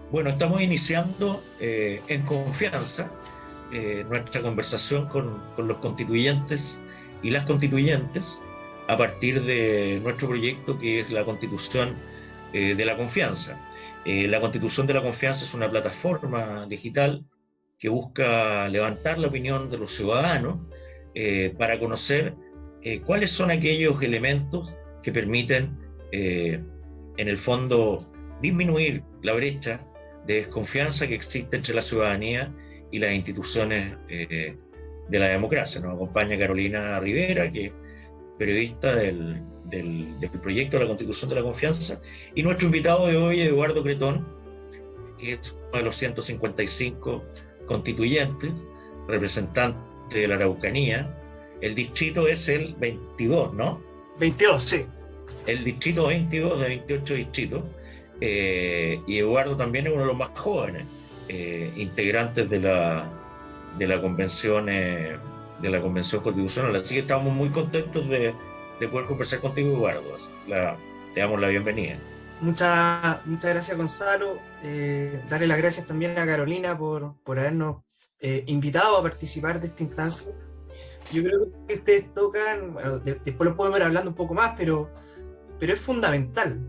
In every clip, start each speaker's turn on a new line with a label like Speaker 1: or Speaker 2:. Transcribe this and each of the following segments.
Speaker 1: Bueno, estamos iniciando en confianza nuestra conversación con los constituyentes y las constituyentes a partir de nuestro proyecto que es la Constitución de la Confianza. La Constitución de la Confianza es una plataforma digital que busca levantar la opinión de los ciudadanos para conocer cuáles son aquellos elementos que permiten, en el fondo, disminuir la brecha de desconfianza que existe entre la ciudadanía y las instituciones de la democracia. Nos acompaña Carolina Rivera, que es periodista del proyecto de la Constitución de la Confianza, y nuestro invitado de hoy es Eduardo Cretón, que es uno de los 155 constituyentes, representante de la Araucanía. El distrito es el 22, ¿no?
Speaker 2: 22, sí.
Speaker 1: El distrito 22 de 28 distritos. Y Eduardo también es uno de los más jóvenes integrantes de la convención constitucional, así que estamos muy contentos de poder conversar contigo, Eduardo. Te damos la bienvenida.
Speaker 2: Muchas gracias, Gonzalo. Darle las gracias también a Carolina por habernos invitado a participar de esta instancia. Yo creo que ustedes tocan, bueno, después lo podemos ir hablando un poco más, pero es fundamental,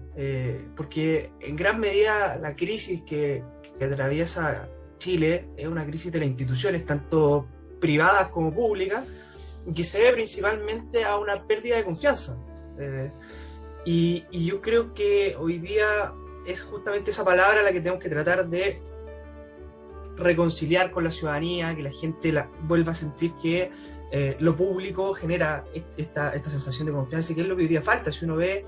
Speaker 2: porque en gran medida la crisis que atraviesa Chile es una crisis de las instituciones, tanto privadas como públicas, que se debe principalmente a una pérdida de confianza. Y yo creo que hoy día es justamente esa palabra la que tenemos que tratar de reconciliar con la ciudadanía, que la gente vuelva a sentir que lo público genera esta sensación de confianza, y que es lo que hoy día falta. Si uno ve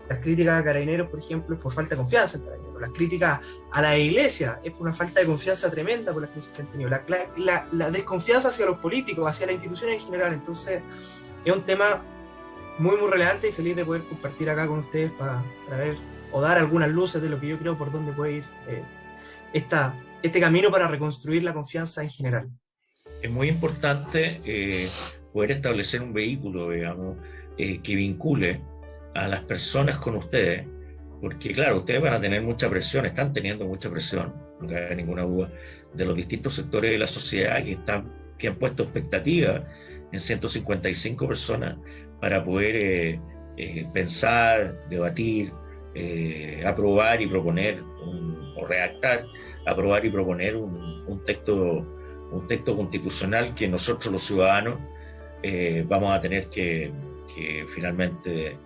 Speaker 2: las críticas a Carabineros, por ejemplo, es por falta de confianza en Carabineros. Las críticas a la iglesia es por una falta de confianza tremenda por las crisis que han tenido. La desconfianza hacia los políticos, hacia las instituciones en general. Entonces, es un tema muy, muy relevante, y feliz de poder compartir acá con ustedes para ver o dar algunas luces de lo que yo creo por dónde puede ir este camino para reconstruir la confianza en general.
Speaker 1: Es muy importante poder establecer un vehículo, digamos, que vincule a las personas con ustedes, porque claro, ustedes van a tener mucha presión, están teniendo mucha presión, no cabe ninguna duda, de los distintos sectores de la sociedad que han puesto expectativas en 155 personas para poder pensar, debatir, aprobar y proponer o redactar, aprobar y proponer un texto constitucional que nosotros los ciudadanos vamos a tener que finalmente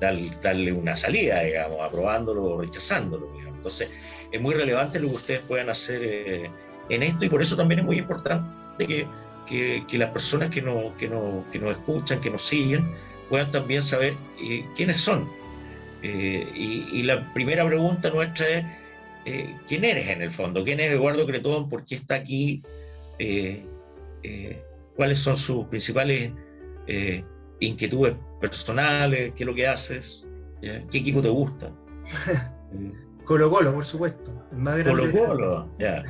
Speaker 1: darle una salida, digamos, aprobándolo o rechazándolo, digamos. Entonces es muy relevante lo que ustedes puedan hacer en esto, y por eso también es muy importante que las personas que nos escuchan, que nos siguen, puedan también saber quiénes son. Y la primera pregunta nuestra es ¿quién eres en el fondo? ¿Quién es Eduardo Cretón? ¿Por qué está aquí? ¿Cuáles son sus principales inquietudes personales? ¿Qué es lo que haces? ¿Qué equipo te gusta?
Speaker 2: Colo-Colo, por supuesto, el más grande.
Speaker 1: Colo-Colo, ya.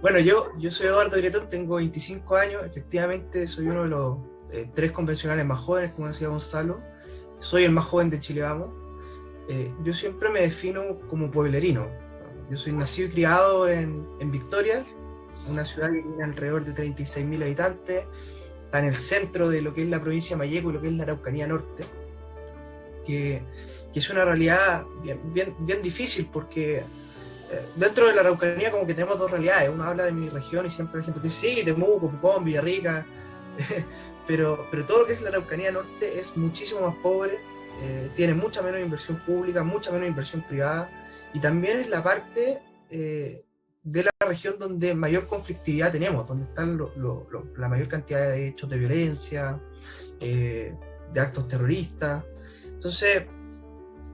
Speaker 2: Bueno, yo soy Eduardo Cretón, tengo 25 años, efectivamente soy uno de los 3 convencionales más jóvenes, como decía Gonzalo. Soy el más joven de Chile Vamos. Yo siempre me defino como pueblerino. Yo soy nacido y criado en Victoria, una ciudad que tiene alrededor de 36.000 habitantes, está en el centro de lo que es la provincia de Malleco y lo que es la Araucanía Norte, que es una realidad bien difícil, porque dentro de la Araucanía como que tenemos 2 realidades. Uno habla de mi región y siempre la gente dice, sí, Temuco, Pucón, Villarrica, pero todo lo que es la Araucanía Norte es muchísimo más pobre, tiene mucha menos inversión pública, mucha menos inversión privada, y también es la parte de la región donde mayor conflictividad tenemos, donde están la mayor cantidad de hechos de violencia, de actos terroristas. Entonces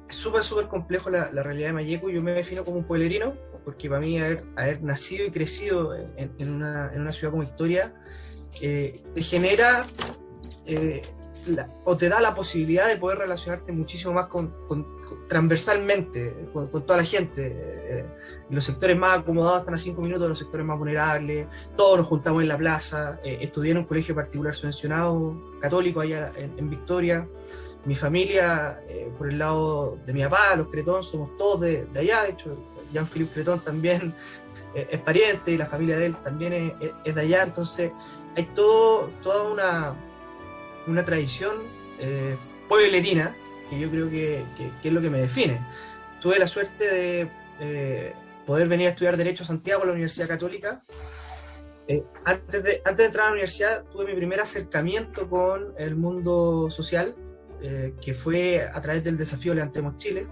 Speaker 2: es súper complejo la realidad de Malleco. Yo me defino como un pueblerino, porque para mí haber nacido y crecido en una ciudad como Victoria te genera o te da la posibilidad de poder relacionarte muchísimo más transversalmente con toda la gente. Los sectores más acomodados están a 5 minutos de los sectores más vulnerables. Todos nos juntamos en la plaza. Estudié en un colegio particular subvencionado católico allá en Victoria. Mi familia, por el lado de mi papá, los Cretón, somos todos de allá. De hecho, Jean-Philippe Cretón también es pariente y la familia de él también es de allá. Entonces, hay toda una tradición pueblerina que yo creo que es lo que me define. Tuve la suerte de poder venir a estudiar Derecho a Santiago, a la Universidad Católica. Antes de entrar a la universidad, tuve mi primer acercamiento con el mundo social, que fue a través del desafío Levantemos Chile.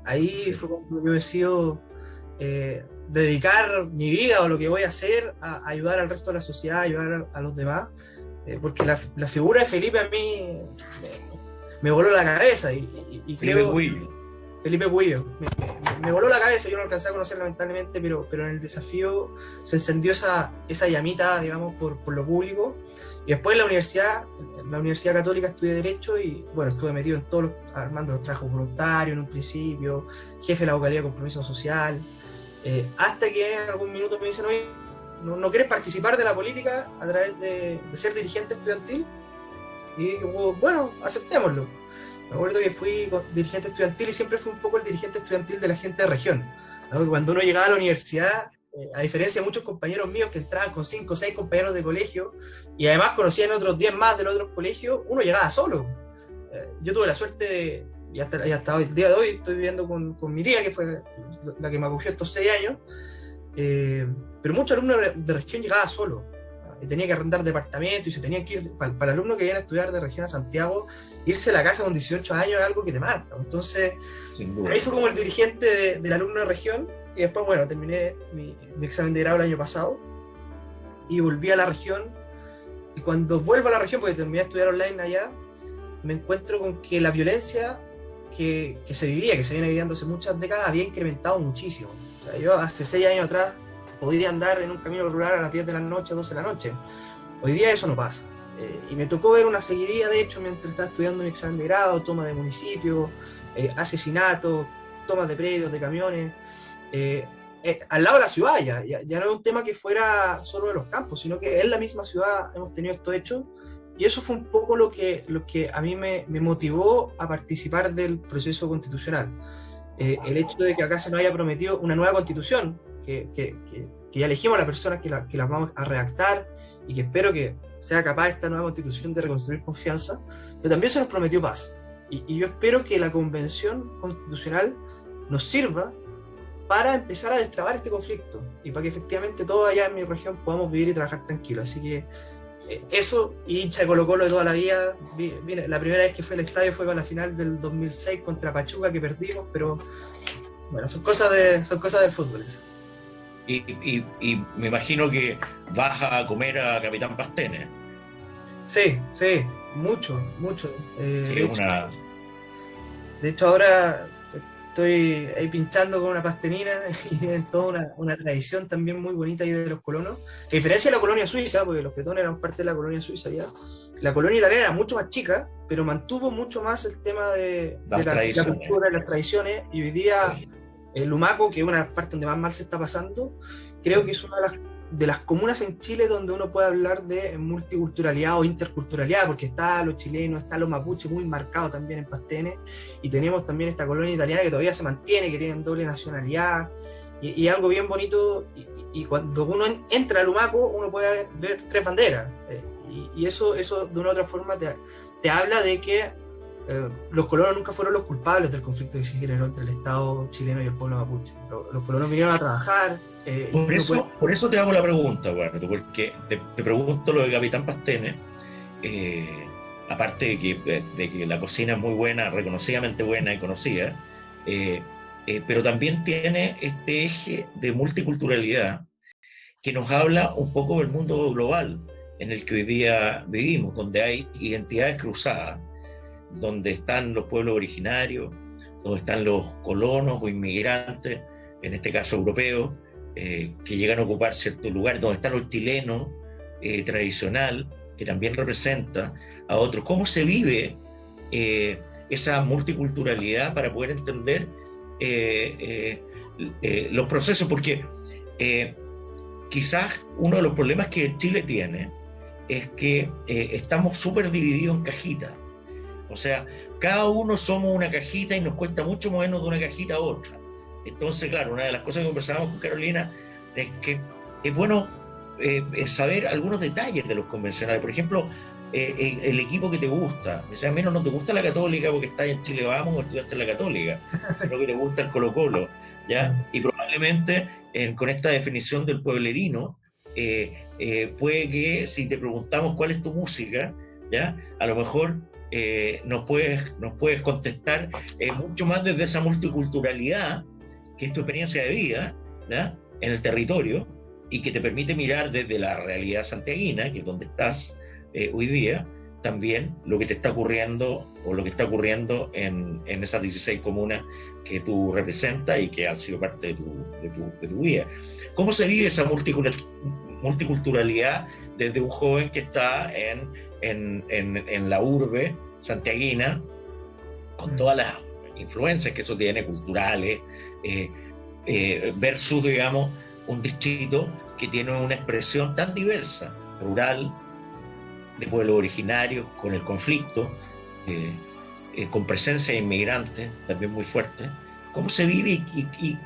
Speaker 2: Ahí fue cuando yo decido dedicar mi vida o lo que voy a hacer a ayudar al resto de la sociedad, a ayudar a los demás, porque la figura de Felipe a mí me voló la cabeza y creo... Felipe Puillo. Me voló la cabeza, yo no alcancé a conocer lamentablemente, pero en el desafío se encendió esa llamita, digamos, por lo público. Y después en la Universidad Católica estudié Derecho y, bueno, estuve metido en armando los trabajos voluntarios en un principio, jefe de la vocalía de compromiso social, hasta que en algún minuto me dicen, oye, ¿no quieres participar de la política a través de ser dirigente estudiantil? Y dije, bueno, aceptémoslo. Me acuerdo que fui dirigente estudiantil y siempre fui un poco el dirigente estudiantil de la gente de región, ¿no? Cuando uno llegaba a la universidad, a diferencia de muchos compañeros míos que entraban con 5 o 6 compañeros de colegio y además conocían otros 10 más de los otros colegios, uno llegaba solo. Yo tuve la suerte y hasta el día de hoy estoy viviendo con mi tía, que fue la que me acogió estos 6 años, pero muchos alumnos de región llegaban solo. Tenía que arrendar departamento y se tenía que ir, para alumnos que vienen a estudiar de región a Santiago, irse a la casa con 18 años es algo que te marca. Entonces, ahí fue como el dirigente del alumno de región, y después, bueno, terminé mi examen de grado el año pasado, y volví a la región, y cuando vuelvo a la región, porque terminé de estudiar online allá, me encuentro con que la violencia que se viene viviendo hace muchas décadas, había incrementado muchísimo. O sea, yo hace 6 años atrás podía andar en un camino rural a las 10 de la noche, 12 de la noche. Hoy día eso no pasa. Y me tocó ver una seguidilla, de hecho, mientras estaba estudiando mi examen de grado, toma de municipios, asesinatos, tomas de predios, de camiones, al lado de la ciudad ya no es un tema que fuera solo de los campos, sino que en la misma ciudad hemos tenido esto hecho, y eso fue un poco lo que a mí me motivó a participar del proceso constitucional. El hecho de que acá se nos haya prometido una nueva constitución, que ya elegimos a las personas que las vamos a redactar y que espero que sea capaz esta nueva constitución de reconstruir confianza, pero también se nos prometió paz. Y yo espero que la convención constitucional nos sirva para empezar a destrabar este conflicto y para que efectivamente todos allá en mi región podamos vivir y trabajar tranquilos. Así que eso, y hincha de Colo-Colo de toda la vida. La primera vez que fui al estadio fue con la final del 2006 contra Pachuca, que perdimos, pero bueno, son cosas del fútbol eso.
Speaker 1: Y me imagino que vas a comer a Capitán Pastene.
Speaker 2: Sí, mucho. De hecho, ahora estoy ahí pinchando con una pastelina y tienen toda una tradición también muy bonita ahí de los colonos. A diferencia de la colonia suiza, porque los Cretones eran parte de la colonia suiza ya, la colonia italiana era mucho más chica, pero mantuvo mucho más el tema de la cultura, de las tradiciones, y hoy día... Sí. El Lumaco, que es una parte donde más mal se está pasando, creo que es una de las comunas en Chile donde uno puede hablar de multiculturalidad o interculturalidad, porque está lo chileno, está lo mapuche muy marcado también en Pastene, y tenemos también esta colonia italiana que todavía se mantiene, que tienen doble nacionalidad, y algo bien bonito, y cuando uno entra a Lumaco, uno puede ver 3 banderas, y eso de una u otra forma te habla de que los colonos nunca fueron los culpables del conflicto que se generó entre el Estado chileno y el pueblo mapuche. Los colonos vinieron a trabajar.
Speaker 1: Por eso te hago la pregunta, Guardo, porque te pregunto lo de Capitán Pastene, aparte de que la cocina es muy buena, reconocidamente buena y conocida, pero también tiene este eje de multiculturalidad que nos habla un poco del mundo global en el que hoy día vivimos, donde hay identidades cruzadas, donde están los pueblos originarios, donde están los colonos o inmigrantes, en este caso europeos, que llegan a ocupar ciertos lugares, donde están los chilenos tradicional, que también representa a otros. ¿Cómo se vive esa multiculturalidad para poder entender los procesos? Porque quizás uno de los problemas que Chile tiene es que estamos súper divididos en cajitas. O sea, cada uno somos una cajita y nos cuesta mucho movernos de una cajita a otra. Entonces, claro, una de las cosas que conversábamos con Carolina es que es bueno saber algunos detalles de los convencionales. Por ejemplo, el equipo que te gusta. O sea, a menos no te gusta la Católica porque estás en Chile Vamos o estudiaste en la Católica, sino que te gusta el Colo-Colo, ¿ya? Y probablemente con esta definición del pueblerino, puede que si te preguntamos cuál es tu música, ¿ya? A lo mejor nos puedes contestar mucho más desde esa multiculturalidad que es tu experiencia de vida, ¿ya? En el territorio, y que te permite mirar desde la realidad santiaguina, que es donde estás hoy día, también lo que te está ocurriendo o lo que está ocurriendo en esas 16 comunas que tú representas y que han sido parte de tu vida. ¿Cómo se vive esa multiculturalidad desde un joven que está en la urbe santiaguina, con todas las influencias que eso tiene, culturales, versus, digamos, un distrito que tiene una expresión tan diversa, rural, de pueblos originarios, con el conflicto, con presencia de inmigrantes también muy fuerte? ¿Cómo se vive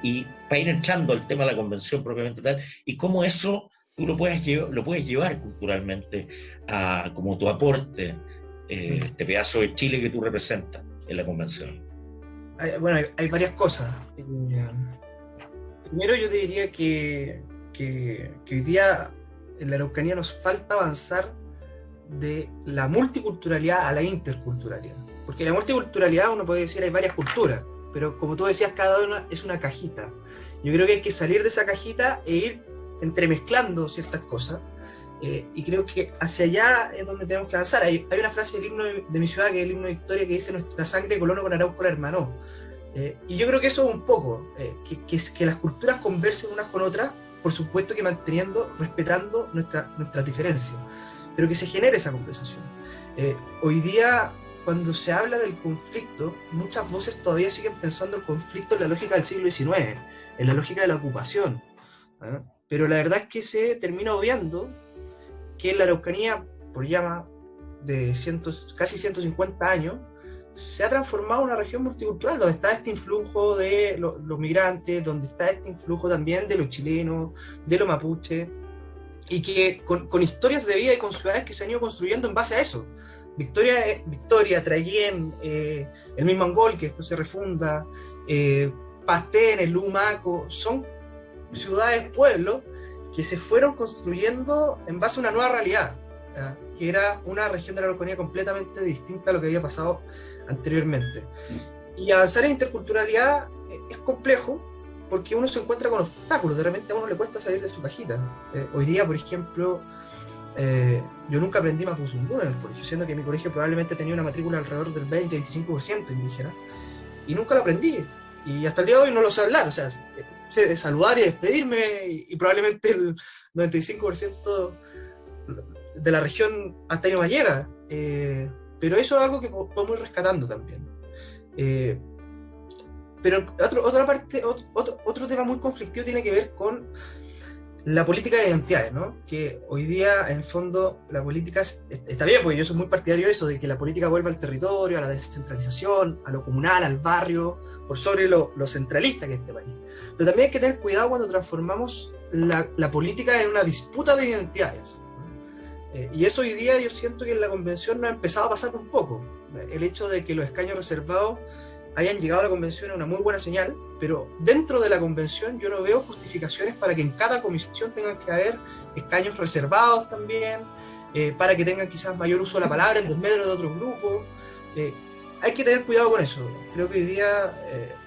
Speaker 1: y para ir entrando al tema de la convención propiamente tal, y cómo eso tú lo puedes llevar culturalmente como tu aporte, este pedazo de Chile que tú representas en la convención?
Speaker 2: Bueno, hay varias cosas. Primero yo diría que hoy día en la Araucanía nos falta avanzar de la multiculturalidad a la interculturalidad. Porque la multiculturalidad, uno puede decir, hay varias culturas, pero como tú decías, cada una es una cajita. Yo creo que hay que salir de esa cajita e ir entremezclando ciertas cosas, y creo que hacia allá es donde tenemos que avanzar. Hay una frase del himno de mi ciudad, que es el himno de Victoria, que dice: nuestra sangre colono con Arauco la hermanó. Y yo creo que eso es un poco, que las culturas conversen unas con otras, por supuesto que respetando nuestras diferencias, pero que se genere esa conversación. Hoy día, cuando se habla del conflicto, muchas voces todavía siguen pensando el conflicto en la lógica del siglo XIX, en la lógica de la ocupación, ¿eh? Pero la verdad es que se termina obviando que la Araucanía, por llama de casi 150 años, se ha transformado en una región multicultural, donde está este influjo de los migrantes, donde está este influjo también de los chilenos, de los mapuches, y que con historias de vida y con ciudades que se han ido construyendo en base a eso. Victoria, Traiguén, el mismo Angol, que después se refunda, Pastén, el Lumaco, son ciudades, pueblos, que se fueron construyendo en base a una nueva realidad, ¿ya? Que era una región de la Araucanía completamente distinta a lo que había pasado anteriormente. Y avanzar en interculturalidad es complejo, porque uno se encuentra con obstáculos, de repente a uno le cuesta salir de su cajita. Hoy día, por ejemplo, yo nunca aprendí mapuzungún en el colegio, siendo que mi colegio probablemente tenía una matrícula alrededor del 20-25% indígena, y nunca lo aprendí, y hasta el día de hoy no lo sé hablar. O sea, sé saludar y despedirme, y probablemente el 95% de la región hasta ahí no me llega, pero eso es algo que podemos ir rescatando también. Pero otro tema muy conflictivo tiene que ver con la política de identidades, ¿no? Que hoy día, en el fondo, la política está bien, porque yo soy muy partidario de eso, de que la política vuelva al territorio, a la descentralización, a lo comunal, al barrio, por sobre lo centralista que es este país. Pero también hay que tener cuidado cuando transformamos la política en una disputa de identidades. Y eso hoy día yo siento que en la convención nos ha empezado a pasar un poco. El hecho de que los escaños reservados hayan llegado a la convención es una muy buena señal, pero dentro de la convención yo no veo justificaciones para que en cada comisión tengan que haber escaños reservados también, para que tengan quizás mayor uso de la palabra en desmedro de otros grupos. Hay que tener cuidado con eso. Creo que hoy día,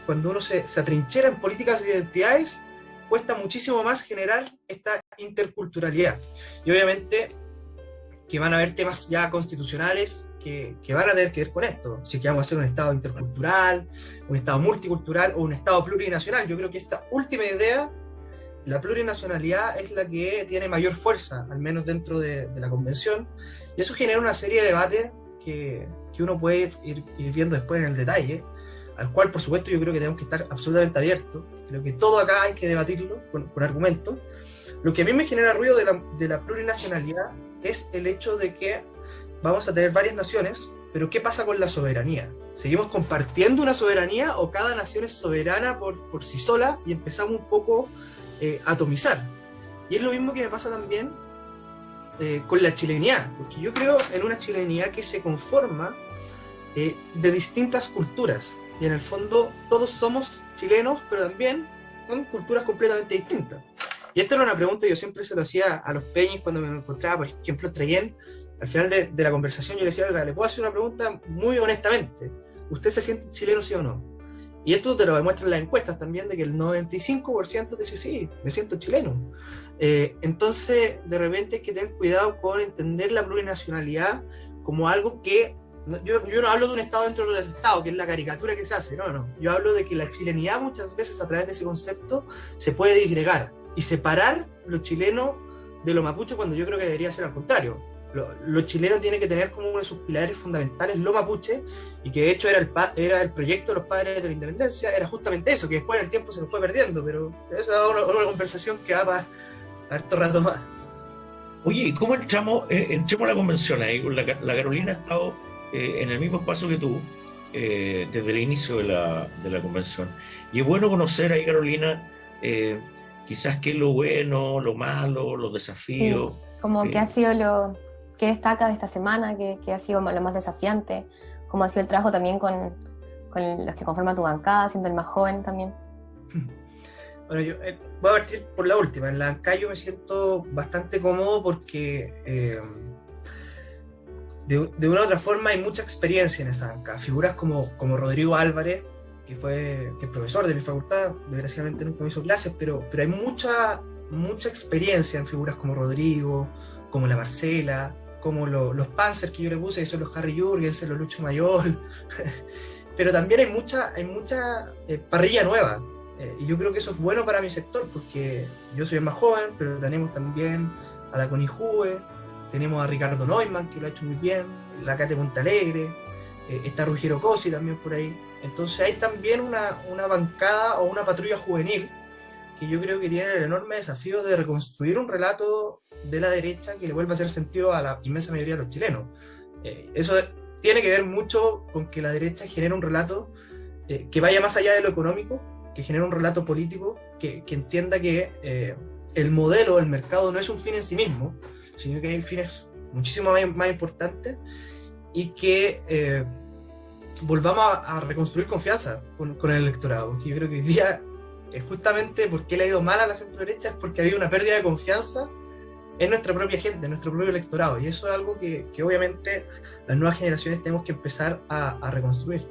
Speaker 2: cuando uno se atrinchera en políticas de identidades, cuesta muchísimo más generar esta interculturalidad. Y obviamente que van a haber temas ya constitucionales que van a tener que ver con esto. Si es que vamos a hacer un Estado intercultural, un Estado multicultural o un Estado plurinacional. Yo creo que esta última idea, la plurinacionalidad, es la que tiene mayor fuerza, al menos dentro de la convención, y eso genera una serie de debates que uno puede ir viendo después en el detalle, al cual por supuesto yo creo que tenemos que estar absolutamente abiertos. Creo que todo acá hay que debatirlo con argumentos. Lo que a mí me genera ruido de la plurinacionalidad es el hecho de que vamos a tener varias naciones pero ¿qué pasa con la soberanía? ¿Seguimos compartiendo una soberanía o cada nación es soberana por sí sola y empezamos un poco a atomizar? Y es lo mismo que me pasa también con la chilenidad, porque yo creo en una chilenidad que se conforma de distintas culturas, y en el fondo todos somos chilenos, pero también con culturas completamente distintas. Y esta era una pregunta que yo siempre se lo hacía a los peñis cuando me encontraba, por ejemplo, en Trayén. Al final de la conversación yo le decía, oiga, le puedo hacer una pregunta muy honestamente, ¿usted se siente chileno, sí o no? Y esto te lo demuestran las encuestas también, de que el 95% dice, sí, me siento chileno. Entonces, de repente hay que tener cuidado con entender la plurinacionalidad como algo que... Yo no hablo de un Estado dentro del Estado, que es la caricatura que se hace, no. Yo hablo de que la chilenidad muchas veces a través de ese concepto se puede disgregar y separar lo chileno de lo mapuche, cuando yo creo que debería ser al contrario. Lo chileno tiene que tener como uno de sus pilares fundamentales lo mapuche, y que de hecho era el proyecto de los padres de la independencia, era justamente eso, que después en el tiempo se nos fue perdiendo, pero esa es una conversación que va para harto rato más.
Speaker 1: Oye, ¿y cómo entramos a la convención ahí? La Carolina ha estado en el mismo espacio que tú desde el inicio de la convención. Y es bueno conocer ahí, Carolina, quizás qué es lo bueno, lo malo, los desafíos.
Speaker 3: Sí, como que ha sido que destaca de esta semana, que ha sido lo más desafiante, cómo ha sido el trabajo también con los que conforman tu bancada, siendo el más joven también.
Speaker 2: Bueno, yo voy a partir por la última. En la bancada yo me siento bastante cómodo porque de una u otra forma hay mucha experiencia en esa bancada. Figuras como Rodrigo Álvarez, que es profesor de mi facultad, desgraciadamente nunca me hizo clases, pero hay mucha experiencia en figuras como Rodrigo, como la Marcela, como los Panzer que yo le puse, que son los Harry Jürgensen, los Lucho Mayol, pero también hay mucha parrilla nueva, y yo creo que eso es bueno para mi sector, porque yo soy el más joven, pero tenemos también a la Connie Juve, tenemos a Ricardo Neumann, que lo ha hecho muy bien, la Cate Montalegre, está Ruggiero Cosi también por ahí. Entonces hay también una bancada o una patrulla juvenil que yo creo que tiene el enorme desafío de reconstruir un relato de la derecha que le vuelva a hacer sentido a la inmensa mayoría de los chilenos. Eso tiene que ver mucho con que la derecha genere un relato que vaya más allá de lo económico, que genere un relato político, que entienda que el modelo del mercado no es un fin en sí mismo, sino que hay fines muchísimo más importantes, y que volvamos a reconstruir confianza con el electorado, porque yo creo que hoy día justamente porque le ha ido mal a la centro derecha es porque ha habido una pérdida de confianza en nuestra propia gente, en nuestro propio electorado, y eso es algo que obviamente las nuevas generaciones tenemos que empezar a reconstruir.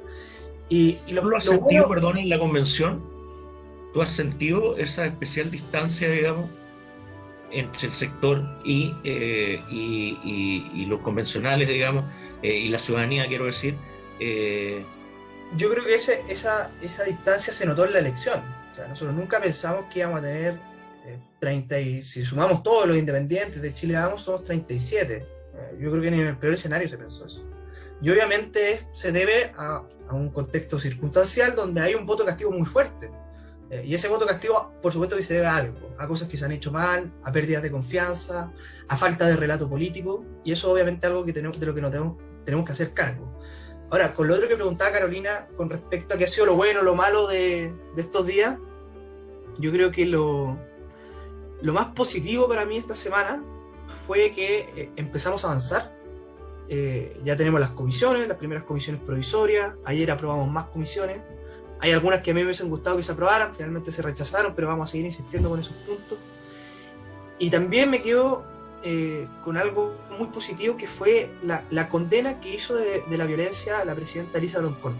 Speaker 1: ¿Tú lo has sentido, perdón, en la convención? ¿Tú has sentido esa especial distancia, digamos, entre el sector y los convencionales, digamos, y la ciudadanía, quiero decir?
Speaker 2: Yo creo que esa distancia se notó en la elección. O sea, nosotros nunca pensamos que íbamos a tener 30, y si sumamos todos los independientes de Chile Vamos, somos 37. Yo creo que ni en el peor escenario se pensó eso. Y obviamente se debe a un contexto circunstancial donde hay un voto castigo muy fuerte. Y ese voto castigo, por supuesto, que se debe a algo, a cosas que se han hecho mal, a pérdidas de confianza, a falta de relato político, y eso obviamente es algo de lo que nos tenemos que hacer cargo. Ahora, con lo otro que preguntaba Carolina, con respecto a qué ha sido lo bueno, lo malo de estos días, yo creo que lo más positivo para mí esta semana fue que empezamos a avanzar. Ya tenemos las primeras comisiones provisorias, ayer aprobamos más comisiones. Hay algunas que a mí me hubiesen gustado que se aprobaran, finalmente se rechazaron, pero vamos a seguir insistiendo con esos puntos. Y también me quedo con algo muy positivo, que fue la condena que hizo de la violencia la presidenta Elisa Loncón,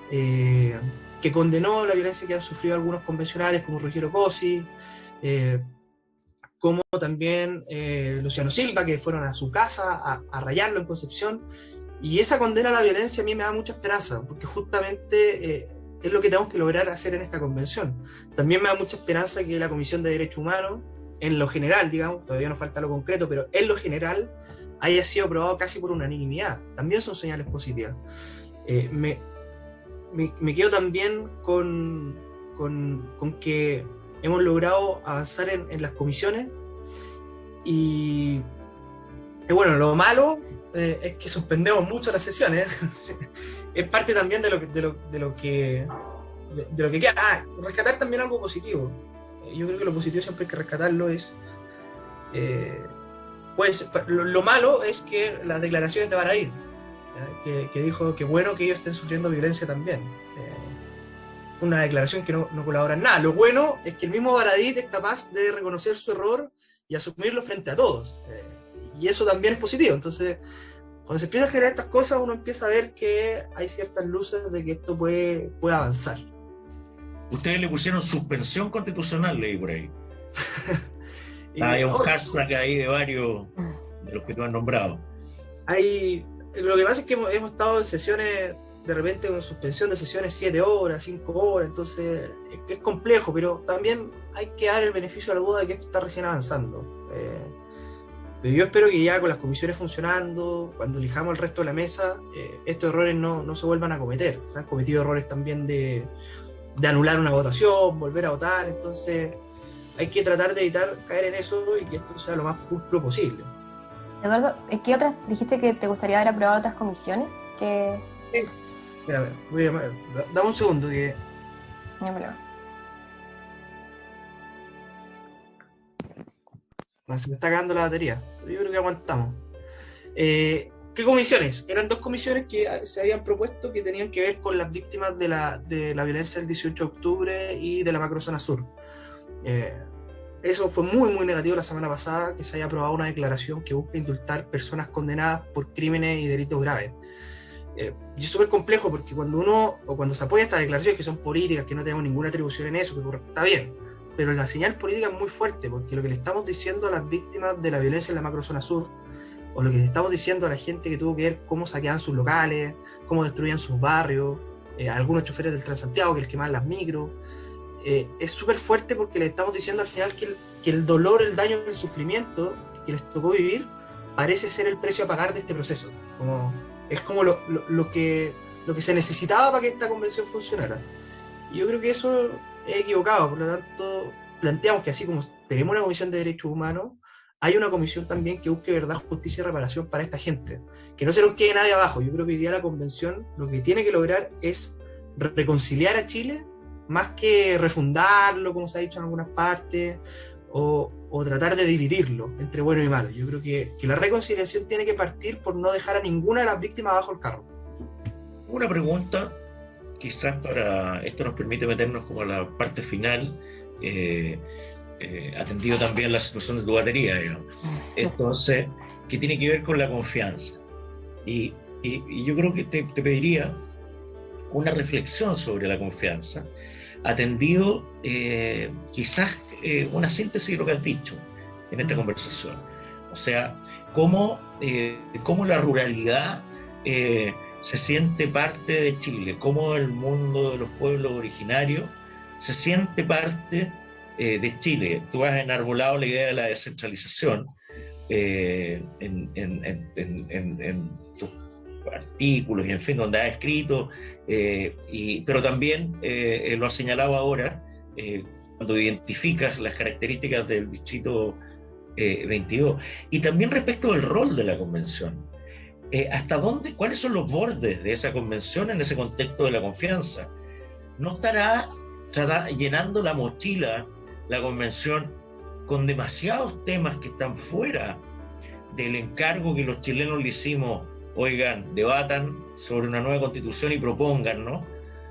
Speaker 2: que condenó la violencia que han sufrido algunos convencionales como Ruggiero Cosi, como también Luciano Silva, que fueron a su casa a rayarlo en Concepción. Y esa condena a la violencia a mí me da mucha esperanza, porque justamente es lo que tenemos que lograr hacer en esta convención. También me da mucha esperanza que la Comisión de Derechos Humanos, en lo general, digamos, todavía nos falta lo concreto, pero en lo general haya sido aprobado casi por unanimidad. También son señales positivas. Me quedo también con que hemos logrado avanzar en las comisiones, y Y bueno, lo malo es que suspendemos mucho las sesiones. Es parte también de lo que queda. Rescatar también algo positivo. Yo creo que lo positivo siempre hay que rescatarlo es... pues lo malo es que las declaraciones de Baradit, que dijo que bueno que ellos estén sufriendo violencia también. Una declaración que no colabora en nada. Lo bueno es que el mismo Baradit es capaz de reconocer su error y asumirlo frente a todos. Y eso también es positivo. Entonces, cuando se empiezan a generar estas cosas, uno empieza a ver que hay ciertas luces de que esto puede avanzar.
Speaker 1: Ustedes le pusieron suspensión constitucional, leí por ahí. Hay un hashtag ahí de varios de los que tú has nombrado.
Speaker 2: Lo que pasa es que hemos estado en sesiones, de repente con suspensión de sesiones 7 horas, 5 horas, entonces es complejo, pero también hay que dar el beneficio a la duda de que esto está recién avanzando. Pero yo espero que ya con las comisiones funcionando, cuando elijamos el resto de la mesa, estos errores no se vuelvan a cometer. Se han cometido errores también de anular una votación, volver a votar, entonces hay que tratar de evitar caer en eso y que esto sea lo más pulcro posible.
Speaker 3: Eduardo, ¿qué otras dijiste que te gustaría haber aprobado otras comisiones?
Speaker 2: Mira, dame un segundo que... Se me está acabando la batería, pero yo creo que aguantamos. ¿Qué comisiones? Eran 2 comisiones que se habían propuesto que tenían que ver con las víctimas de la violencia del 18 de octubre y de la macrozona sur. Eso fue muy, muy negativo la semana pasada, que se haya aprobado una declaración que busca indultar personas condenadas por crímenes y delitos graves. Y es súper complejo porque cuando se apoya estas declaraciones que son políticas, que no tenemos ninguna atribución en eso, que está bien, pero la señal política es muy fuerte, porque lo que le estamos diciendo a las víctimas de la violencia en la macrozona sur, o lo que le estamos diciendo a la gente que tuvo que ver cómo saqueaban sus locales, cómo destruían sus barrios, algunos choferes del Transantiago que les quemaban las micros, es súper fuerte porque le estamos diciendo al final que el dolor, el daño, el sufrimiento que les tocó vivir parece ser el precio a pagar de este proceso. Es como lo que se necesitaba para que esta convención funcionara. Y yo creo que eso es equivocado, por lo tanto planteamos que así como tenemos una comisión de derechos humanos, hay una comisión también que busque verdad, justicia y reparación para esta gente, que no se nos quede nadie abajo. Yo creo que hoy día la convención lo que tiene que lograr es reconciliar a Chile más que refundarlo, como se ha dicho en algunas partes, o tratar de dividirlo entre bueno y malo. Yo creo que la reconciliación tiene que partir por no dejar a ninguna de las víctimas bajo el carro.
Speaker 1: Una pregunta, quizás para esto nos permite meternos como a la parte final, atendido también la situación de tu batería, digamos. Entonces, que tiene que ver con la confianza. Y yo creo que te pediría una reflexión sobre la confianza, atendido quizás una síntesis de lo que has dicho en esta conversación. O sea, cómo la ruralidad se siente parte de Chile, cómo el mundo de los pueblos originarios se siente parte de Chile. Tú has enarbolado la idea de la descentralización en tus artículos y en fin, donde has escrito, pero también lo has señalado ahora cuando identificas las características del distrito 22. Y también respecto del rol de la convención. ¿Hasta dónde, cuáles son los bordes de esa convención en ese contexto de la confianza? ¿No estará llenando la mochila la convención con demasiados temas que están fuera del encargo que los chilenos le hicimos? Oigan, debatan sobre una nueva constitución y propongan, ¿no?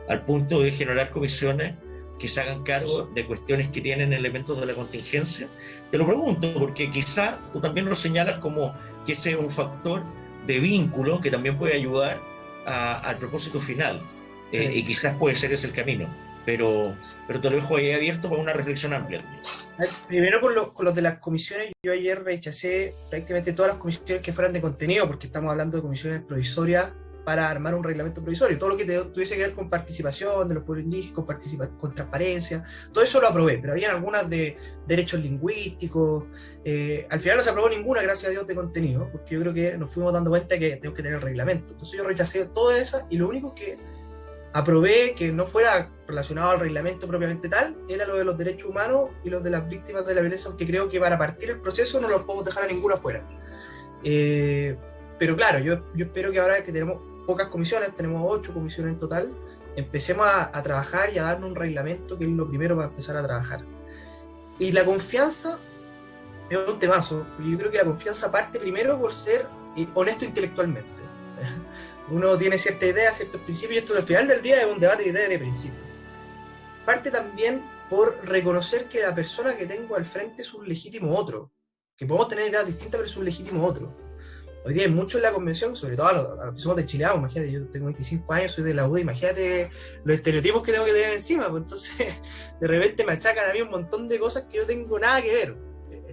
Speaker 1: Al punto de generar comisiones que se hagan cargo de cuestiones que tienen elementos de la contingencia. Te lo pregunto porque quizá tú también lo señalas como que ese es un factor de vínculo que también puede ayudar al propósito final. Sí. Y quizás puede ser ese el camino, pero te lo dejo ahí abierto para una reflexión amplia.
Speaker 2: Primero con los de las comisiones, yo ayer rechacé prácticamente todas las comisiones que fueran de contenido, porque estamos hablando de comisiones provisorias para armar un reglamento provisorio. Todo lo que tuviese que ver con participación de los pueblos indígenas, con transparencia, todo eso lo aprobé, pero había algunas de derechos lingüísticos. Al final no se aprobó ninguna, gracias a Dios, de contenido, porque yo creo que nos fuimos dando cuenta que tenemos que tener el reglamento. Entonces yo rechacé todas esas y lo único que aprobé que no fuera relacionado al reglamento propiamente tal era lo de los derechos humanos y los de las víctimas de la violencia, aunque creo que para partir el proceso no los podemos dejar a ninguna fuera. Pero claro, yo espero que ahora que tenemos pocas comisiones, tenemos 8 comisiones en total, empecemos a trabajar y a darnos un reglamento, que es lo primero para empezar a trabajar. Y la confianza es un temazo. Yo creo que la confianza parte primero por ser honesto intelectualmente. Uno tiene cierta idea, ciertos principios, y esto al final del día es un debate de ideas de principios. Parte también por reconocer que la persona que tengo al frente es un legítimo otro, que podemos tener ideas distintas, pero es un legítimo otro. Hoy día hay mucho en la convención, sobre todo a los que somos de Chile, imagínate, yo tengo 25 años, soy de la UD, imagínate los estereotipos que tengo que tener encima, pues entonces de repente me achacan a mí un montón de cosas que yo tengo nada que ver.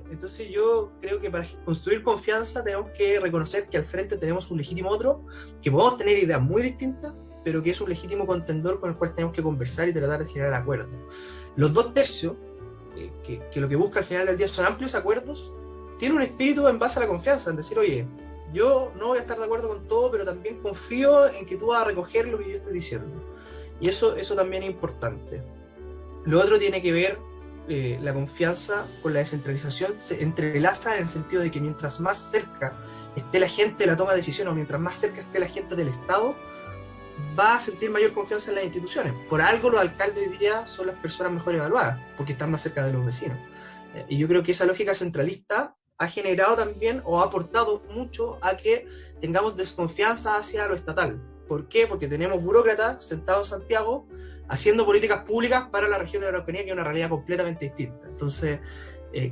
Speaker 2: Entonces yo creo que para construir confianza tenemos que reconocer que al frente tenemos un legítimo otro, que podemos tener ideas muy distintas, pero que es un legítimo contendor con el cual tenemos que conversar y tratar de generar acuerdos. Los 2/3, que lo que busca al final del día son amplios acuerdos, tiene un espíritu en base a la confianza, en decir, oye, yo no voy a estar de acuerdo con todo, pero también confío en que tú vas a recoger lo que yo estoy diciendo. Y eso también es importante. Lo otro tiene que ver, la confianza con la descentralización se entrelaza en el sentido de que mientras más cerca esté la gente de la toma de decisiones, o mientras más cerca esté la gente del Estado, va a sentir mayor confianza en las instituciones. Por algo los alcaldes hoy día son las personas mejor evaluadas, porque están más cerca de los vecinos. Y yo creo que esa lógica centralista ha generado también, o ha aportado mucho a que tengamos desconfianza hacia lo estatal. ¿Por qué? Porque tenemos burócratas sentados en Santiago haciendo políticas públicas para la región de la Araucanía, que es una realidad completamente distinta. Entonces,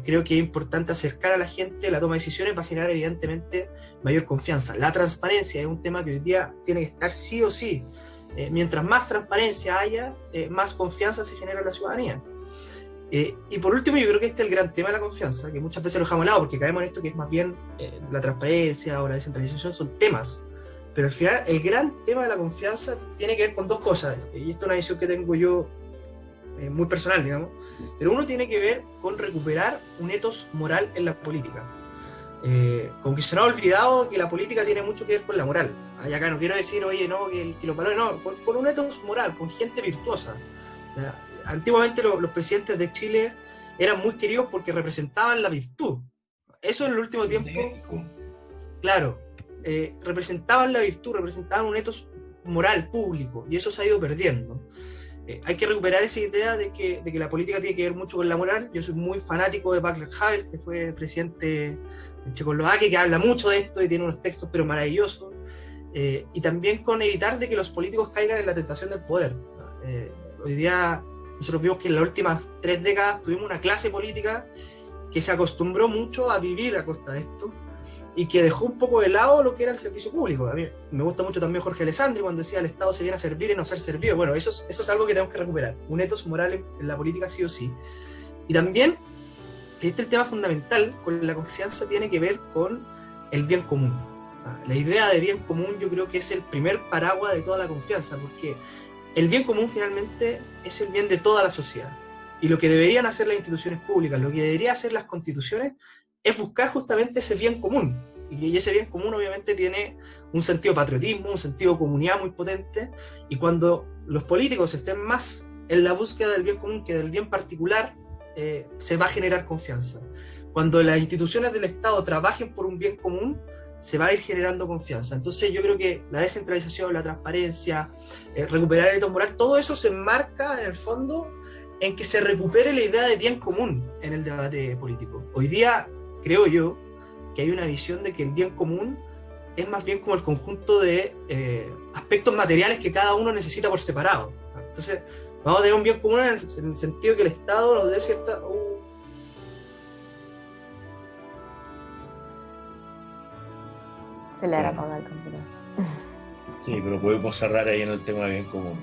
Speaker 2: creo que es importante acercar a la gente la toma de decisiones para generar evidentemente mayor confianza. La transparencia es un tema que hoy día tiene que estar sí o sí. Mientras más transparencia haya, más confianza se genera en la ciudadanía. Y por último, yo creo que este es el gran tema de la confianza, que muchas veces lo dejamos a un lado porque caemos en esto que es más bien la transparencia o la descentralización son temas. Pero al final, el gran tema de la confianza tiene que ver con 2 cosas, y esto es una visión que tengo yo muy personal, digamos, pero uno tiene que ver con recuperar un ethos moral en la política. Como que se nos ha olvidado que la política tiene mucho que ver con la moral. Y acá no quiero decir, oye, no, que los valores, no, con un ethos moral, con gente virtuosa. Antiguamente los presidentes de Chile eran muy queridos porque representaban la virtud. Eso en el último tiempo, claro, representaban la virtud, representaban un ethos moral público, y eso se ha ido perdiendo. Hay que recuperar esa idea de que la política tiene que ver mucho con la moral. Yo soy muy fanático de Václav Havel, que fue presidente de Checoslovaquia, que habla mucho de esto y tiene unos textos pero maravillosos. Y también con evitar de que los políticos caigan en la tentación del poder. Hoy día nosotros vimos que en las últimas 3 décadas tuvimos una clase política que se acostumbró mucho a vivir a costa de esto y que dejó un poco de lado lo que era el servicio público. A mí me gusta mucho también Jorge Alessandri cuando decía el Estado se viene a servir y no ser servido. Bueno, eso es algo que tenemos que recuperar, un ethos moral en la política sí o sí. Y también, el tema fundamental con la confianza tiene que ver con el bien común. La idea de bien común yo creo que es el primer paraguas de toda la confianza, porque el bien común finalmente es el bien de toda la sociedad. Y lo que deberían hacer las instituciones públicas, lo que deberían hacer las constituciones, es buscar justamente ese bien común. Y ese bien común obviamente tiene un sentido de patriotismo, un sentido de comunidad muy potente, y cuando los políticos estén más en la búsqueda del bien común que del bien particular, se va a generar confianza. Cuando las instituciones del Estado trabajen por un bien común, se va a ir generando confianza. Entonces yo creo que la descentralización, la transparencia, recuperar el ethos moral, todo eso se enmarca en el fondo en que se recupere la idea de bien común en el debate político. Hoy día creo yo que hay una visión de que el bien común es más bien como el conjunto de aspectos materiales que cada uno necesita por separado. Entonces vamos a tener un bien común en el sentido que el Estado nos dé cierta...
Speaker 3: Se le hará pagar el computador.
Speaker 1: Sí, pero podemos cerrar ahí en el tema bien común.